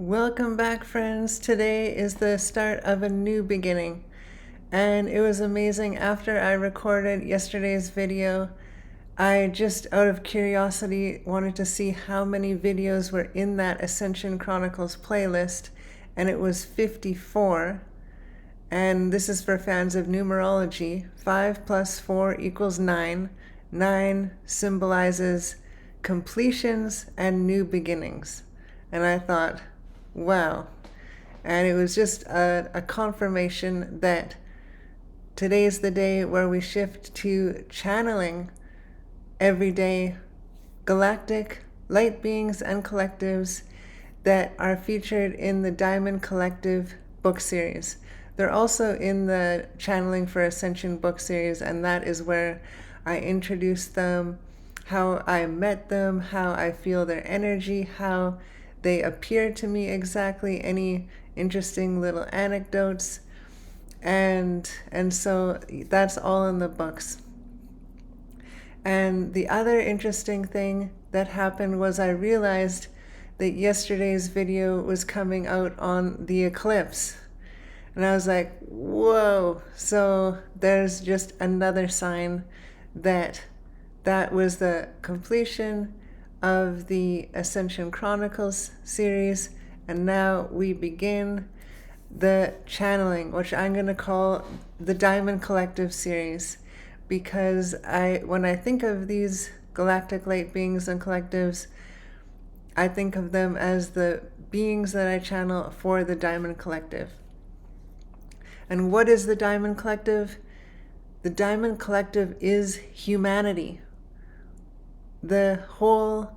Welcome back, friends. Today is the start of a new beginning, and it was amazing. After I recorded yesterday's video, I just out of curiosity wanted to see how many videos were in that Ascension Chronicles playlist, and it was 54. And this is for fans of numerology. 5 plus 4 equals 9. 9 symbolizes completions and new beginnings. And I thought, wow. And it was just a confirmation that today's the day where we shift to channeling everyday galactic light beings and collectives that are featured in the Diamond Collective book series. They're also in the Channeling for Ascension book series, and that is where I introduced them, how I met them, how I feel their energy, how they appear to me exactly, any interesting little anecdotes, and so that's all in the books. And the other interesting thing that happened was I realized that yesterday's video was coming out on the eclipse. And I was like, whoa. So there's just another sign that that was the completion of the Ascension Chronicles series. And now we begin the channeling, which I'm going to call the Diamond Collective series, because when I think of these galactic light beings and collectives, I think of them as the beings that I channel for the Diamond Collective. And what is the Diamond Collective? The Diamond Collective is humanity. The whole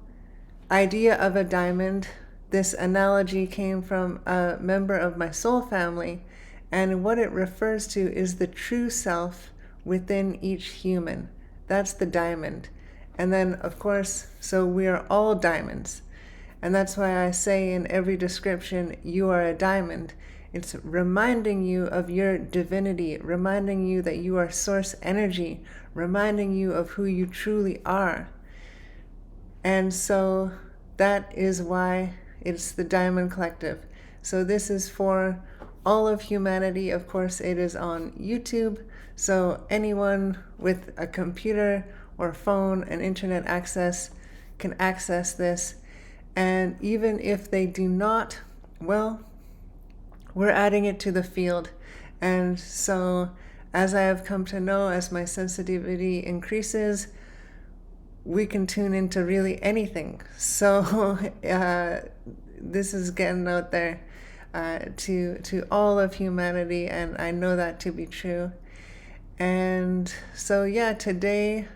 idea of a diamond, this analogy came from a member of my soul family, and what it refers to is the true self within each human. That's the diamond. And then, of course, so we are all diamonds. And that's why I say in every description, you are a diamond. It's reminding you of your divinity, reminding you that you are source energy, reminding you of who you truly are. And so that is why it's the Diamond Collective. So this is for all of humanity. Of course, it is on YouTube. So anyone with a computer or phone and internet access can access this. And even if they do not, well, we're adding it to the field. And so as I have come to know, as my sensitivity increases, we can tune into really anything. So this is getting out there to all of humanity, and I know that to be true. And so yeah, today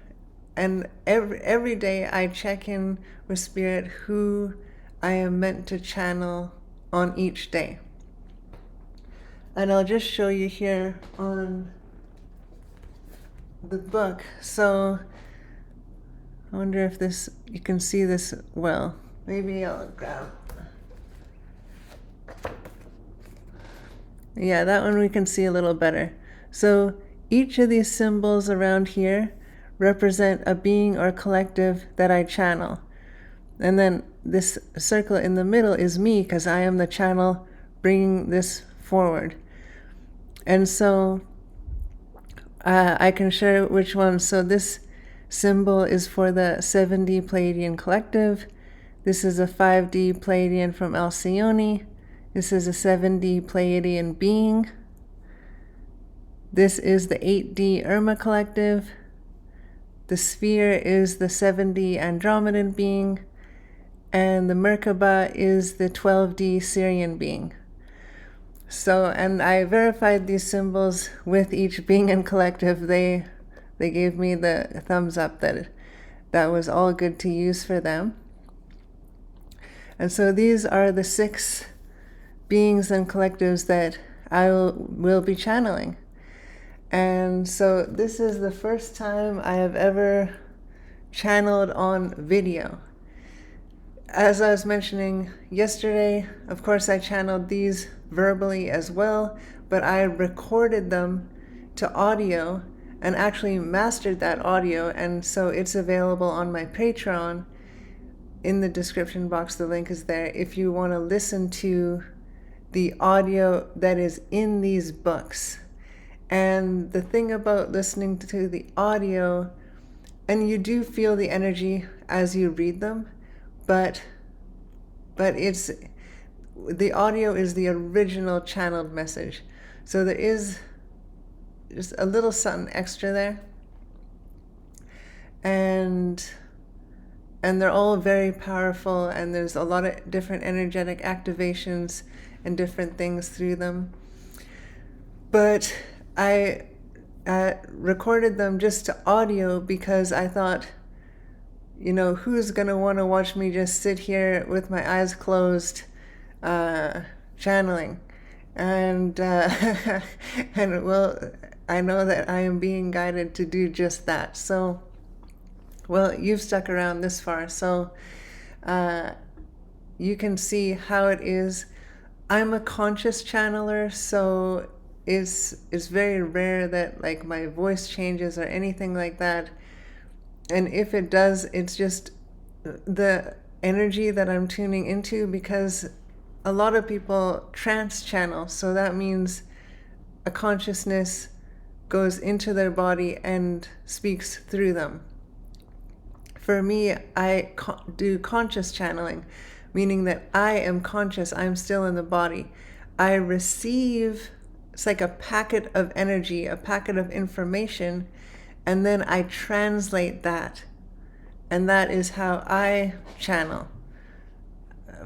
and every day I check in with Spirit who I am meant to channel on each day. And I'll just show you here on the book. So I wonder if you can see this well. Maybe I'll grab. Yeah, that one we can see a little better. So each of these symbols around here represent a being or collective that I channel. And then this circle in the middle is me, because I am the channel bringing this forward. And so I can share which one. So this symbol is for the 7D Pleiadian Collective. This is a 5D Pleiadian from Alcyone. This is a 7D Pleiadian Being. This is the 8D Irma Collective. The sphere is the 7D Andromedan Being. And the Merkaba is the 12D Syrian Being. So, and I verified these symbols with each being and collective. They gave me the thumbs up that was all good to use for them. And so these are the 6 beings and collectives that I will be channeling. And so this is the first time I have ever channeled on video. As I was mentioning yesterday, of course I channeled these verbally as well, but I recorded them to audio and actually mastered that audio, and so it's available on my Patreon in the description box, the link is there if you want to listen to the audio that is in these books. And the thing about listening to the audio, and you do feel the energy as you read them, but it's the audio is the original channeled message. So there is just a little something extra there. And they're all very powerful, and there's a lot of different energetic activations and different things through them. But I recorded them just to audio because I thought, you know, who's going to want to watch me just sit here with my eyes closed channeling? And and well, I know that I am being guided to do just that. So, well, you've stuck around this far, so you can see how it is. I'm a conscious channeler, so it's very rare that like my voice changes or anything like that. And if it does, it's just the energy that I'm tuning into, because a lot of people trance channel. So that means a consciousness goes into their body and speaks through them. For me, I do conscious channeling, meaning that I am conscious. I'm still in the body. I receive, it's like a packet of energy, a packet of information, and then I translate that. And that is how I channel.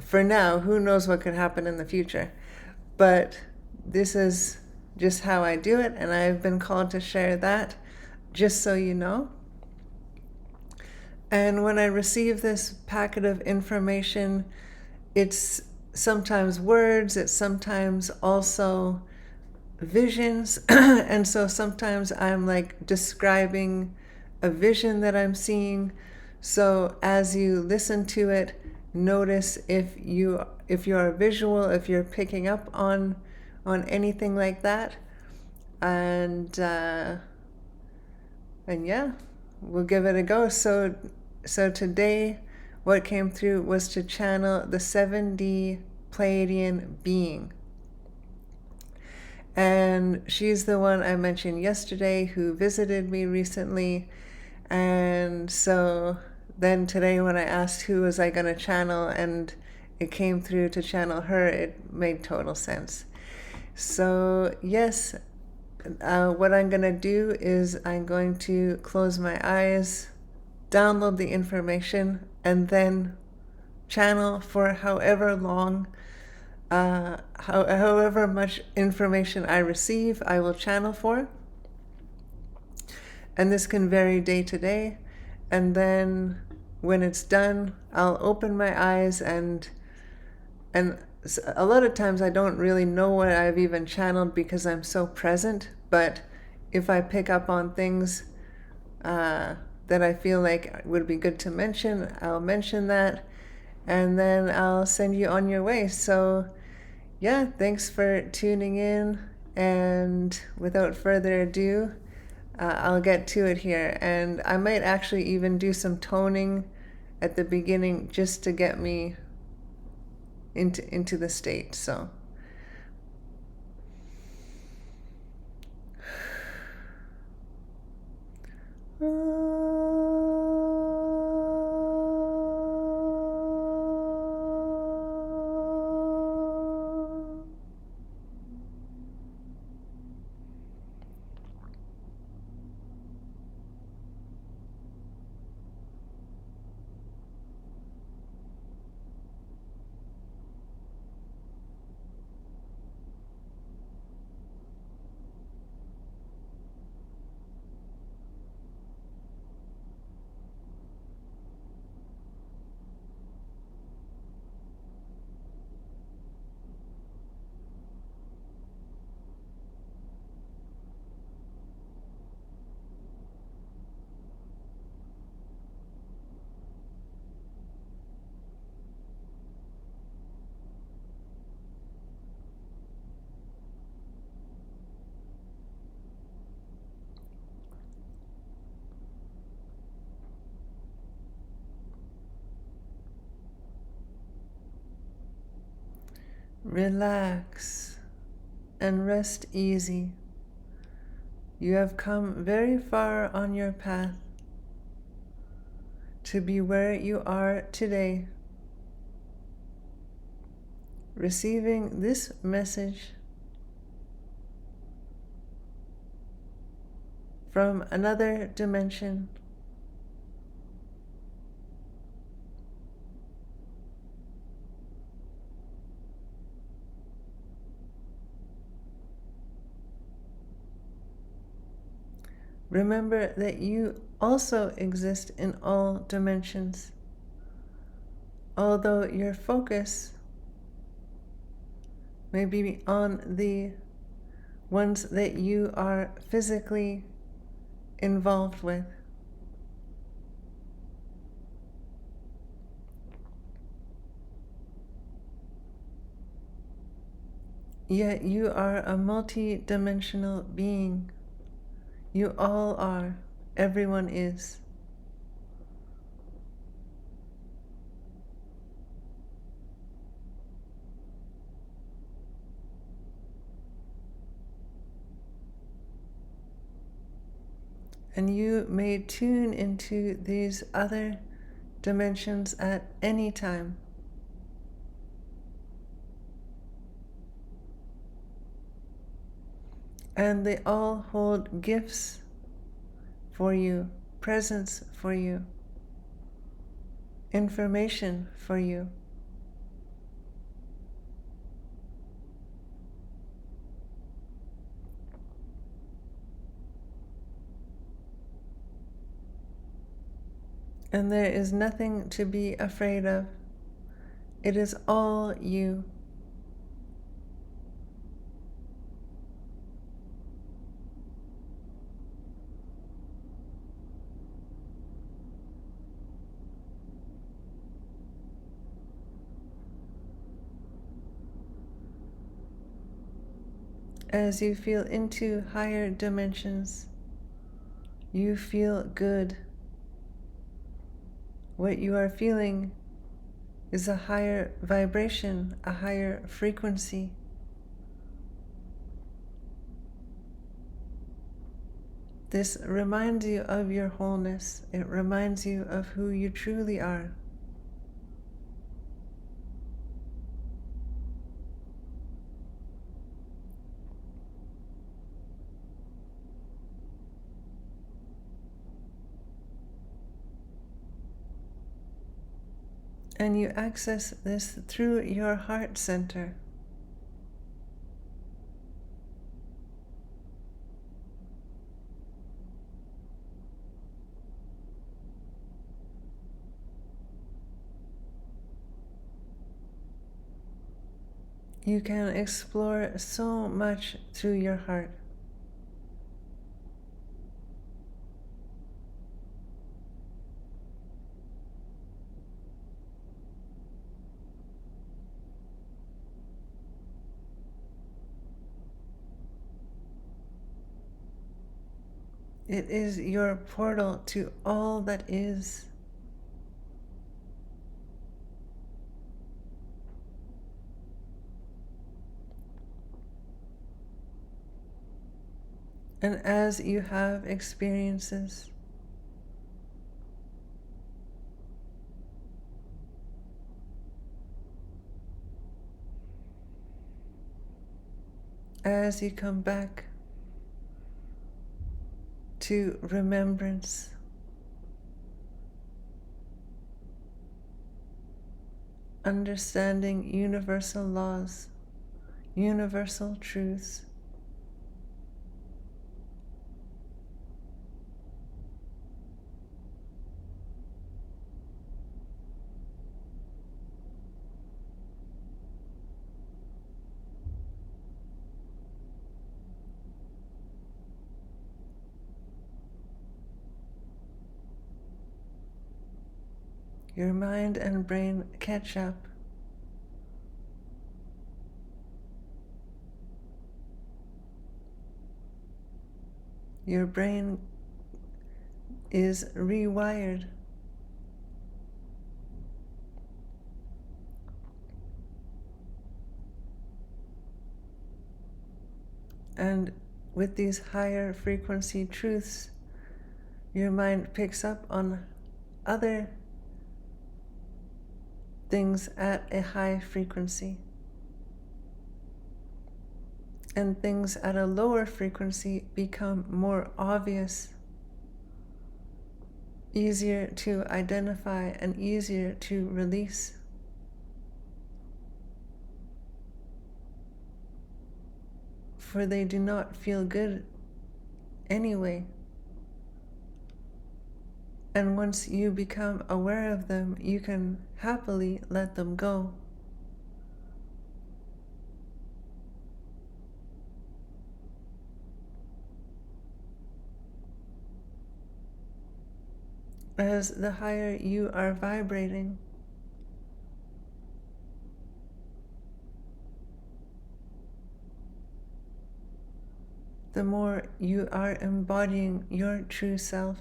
For now, who knows what could happen in the future. But this is just how I do it, and I've been called to share that, just so you know. And when I receive this packet of information, it's sometimes words, it's sometimes also visions. And so sometimes I'm like describing a vision that I'm seeing. So as you listen to it, notice if you're visual, if you're picking up on anything like that. And yeah, we'll give it a go. So today, what came through was to channel the 7D Pleiadian Being. And she's the one I mentioned yesterday who visited me recently. And so then today when I asked who was I going to channel and it came through to channel her, it made total sense. So yes, what I'm going to do is I'm going to close my eyes, download the information, and then channel for however long, however much information I receive, I will channel for. And this can vary day to day. And then when it's done, I'll open my eyes, and a lot of times I don't really know what I've even channeled because I'm so present. But if I pick up on things that I feel like would be good to mention, I'll mention that, and then I'll send you on your way. So yeah, thanks for tuning in, and without further ado, I'll get to it here. And I might actually even do some toning at the beginning just to get me into the state. So Relax and rest easy. You have come very far on your path to be where you are today. Receiving this message from another dimension. Remember that you also exist in all dimensions, although your focus may be on the ones that you are physically involved with. Yet you are a multi-dimensional being. You all are. Everyone is. And you may tune into these other dimensions at any time. And they all hold gifts for you, presents for you, information for you. And there is nothing to be afraid of. It is all you. As you feel into higher dimensions, you feel good. What you are feeling is a higher vibration, a higher frequency. This reminds you of your wholeness. It reminds you of who you truly are. And you access this through your heart center. You can explore so much through your heart. It is your portal to all that is. And as you have experiences, as you come back to remembrance, understanding universal laws, universal truths, your mind and brain catch up. Your brain is rewired. And with these higher frequency truths, your mind picks up on other things at a high frequency. And things at a lower frequency become more obvious, easier to identify, and easier to release. For they do not feel good anyway. And once you become aware of them, you can happily let them go. As the higher you are vibrating, the more you are embodying your true self,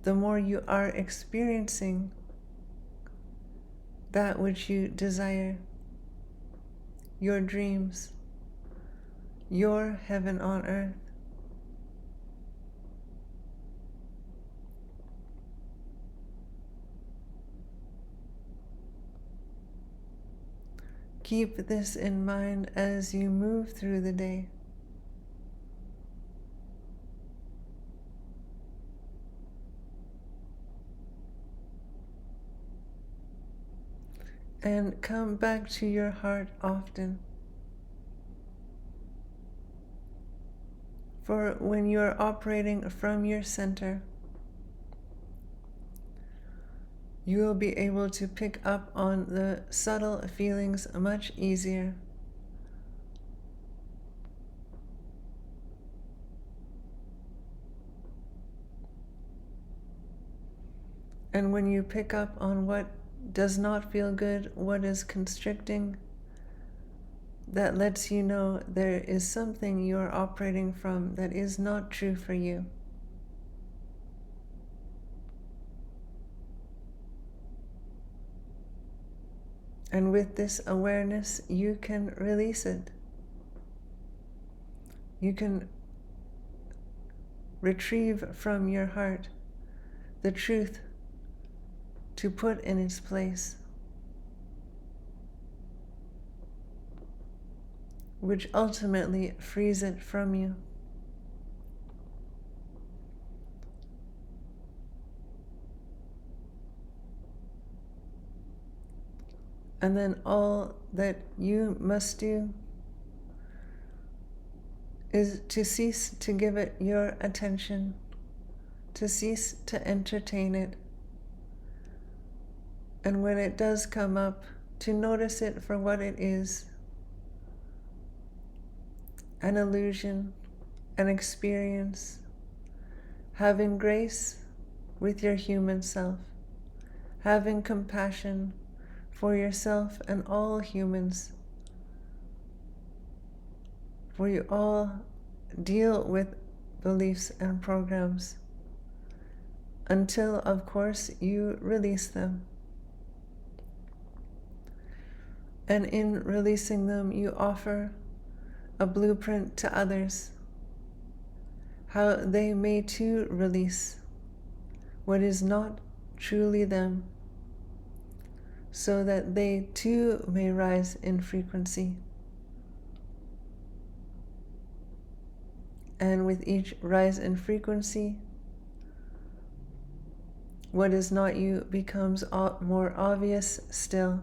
the more you are experiencing that which you desire, your dreams, your heaven on earth. Keep this in mind as you move through the day. And come back to your heart often. For when you're operating from your center, you will be able to pick up on the subtle feelings much easier. And when you pick up on what does not feel good, what is constricting, that lets you know there is something you are operating from that is not true for you. And with this awareness, you can release it. You can retrieve from your heart the truth to put in its place, which ultimately frees it from you. And then all that you must do is to cease to give it your attention, to cease to entertain it. And when it does come up, to notice it for what it is: an illusion, an experience, having grace with your human self, having compassion for yourself and all humans, for you all deal with beliefs and programs until, of course, you release them. And in releasing them, you offer a blueprint to others, how they may too release what is not truly them, so that they too may rise in frequency. And with each rise in frequency, what is not you becomes more obvious still.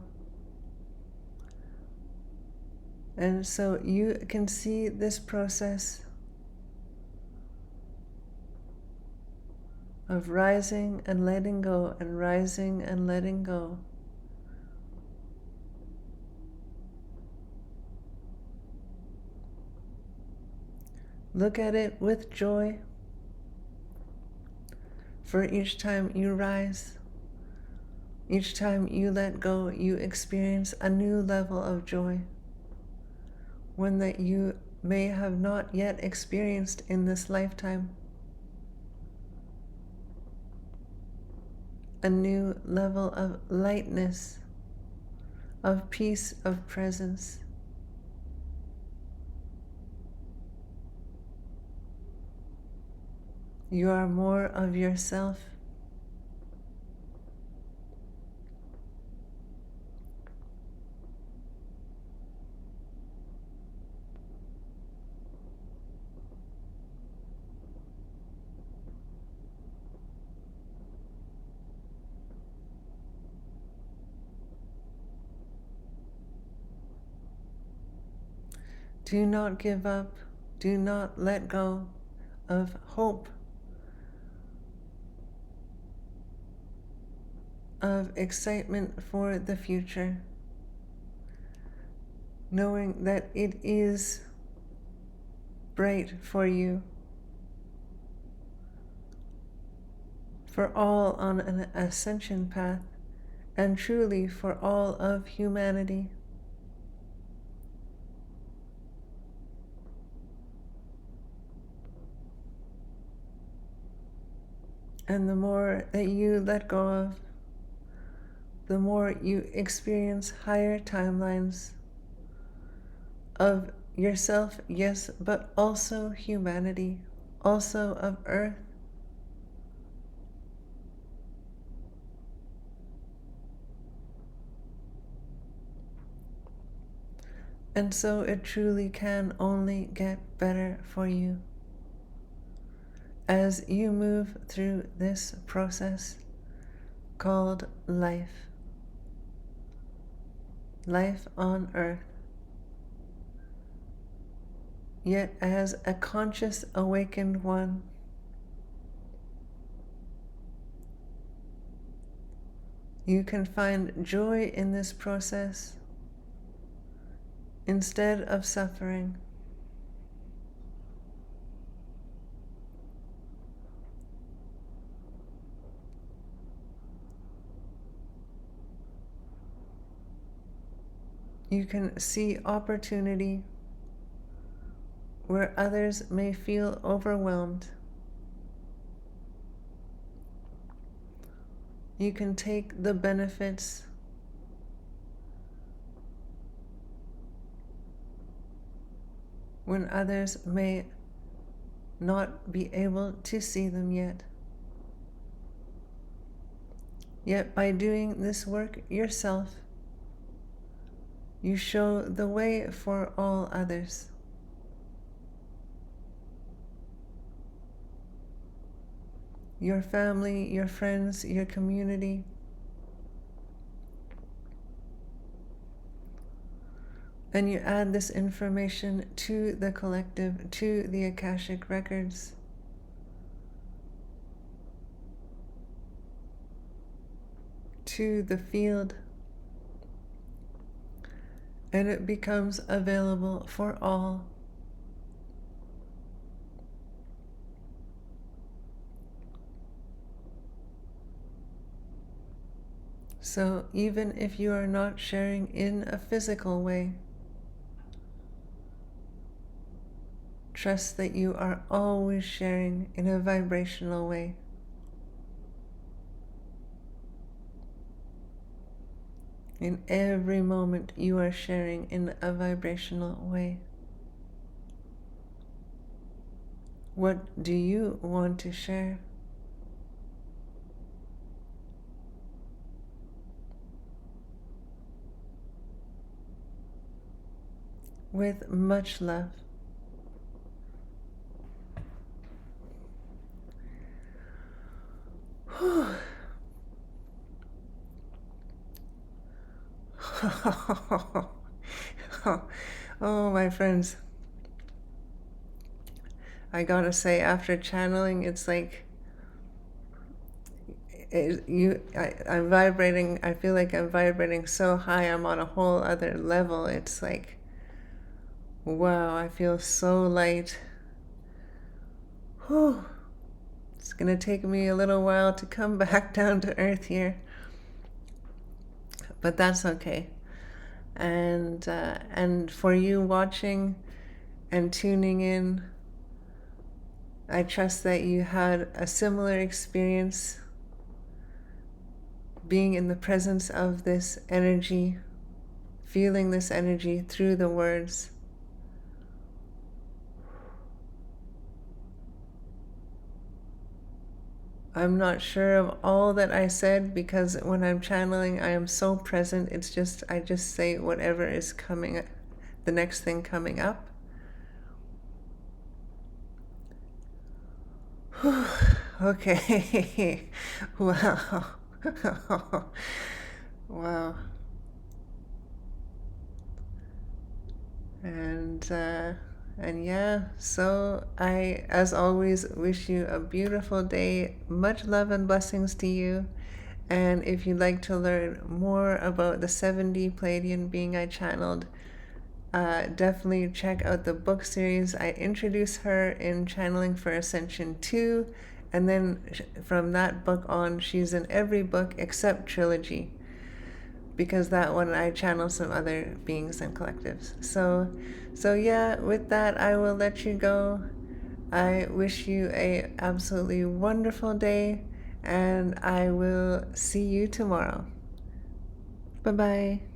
And so you can see this process of rising and letting go, and rising and letting go. Look at it with joy. For each time you rise, each time you let go, you experience a new level of joy, one that you may have not yet experienced in this lifetime. A new level of lightness, of peace, of presence. You are more of yourself. Do not give up. Do not let go of hope, of excitement for the future, knowing that it is bright for you, for all on an ascension path, and truly for all of humanity. And the more that you let go of, the more you experience higher timelines of yourself, yes, but also humanity, also of Earth. And so it truly can only get better for you as you move through this process called life. Life on Earth. Yet as a conscious awakened one, you can find joy in this process instead of suffering. You can see opportunity where others may feel overwhelmed. You can take the benefits when others may not be able to see them yet. Yet by doing this work yourself, you show the way for all others. Your family, your friends, your community. And you add this information to the collective, to the Akashic records. To the field. And it becomes available for all. So even if you are not sharing in a physical way, trust that you are always sharing in a vibrational way. In every moment, you are sharing in a vibrational way. What do you want to share? With much love. Oh, my friends. I gotta say, after channeling, it's like I'm vibrating. I feel like I'm vibrating so high. I'm on a whole other level. It's like, wow, I feel so light. Whew. It's gonna take me a little while to come back down to earth here, but that's okay. And for you watching and tuning in, I trust that you had a similar experience being in the presence of this energy, feeling this energy through the words. I'm not sure of all that I said, because when I'm channeling, I am so present. It's just, I just say whatever is coming, the next thing coming up. Whew. Okay. Wow. Wow. And yeah, so I, as always, wish you a beautiful day. Much love and blessings to you. And if you'd like to learn more about the 7D Pleiadian being I channeled, definitely check out the book series. I introduce her in Channeling for Ascension 2, and then from that book on, she's in every book except Trilogy, because that one I channel some other beings and collectives. So yeah, with that, I will let you go. I wish you a absolutely wonderful day, and I will see you tomorrow. Bye bye.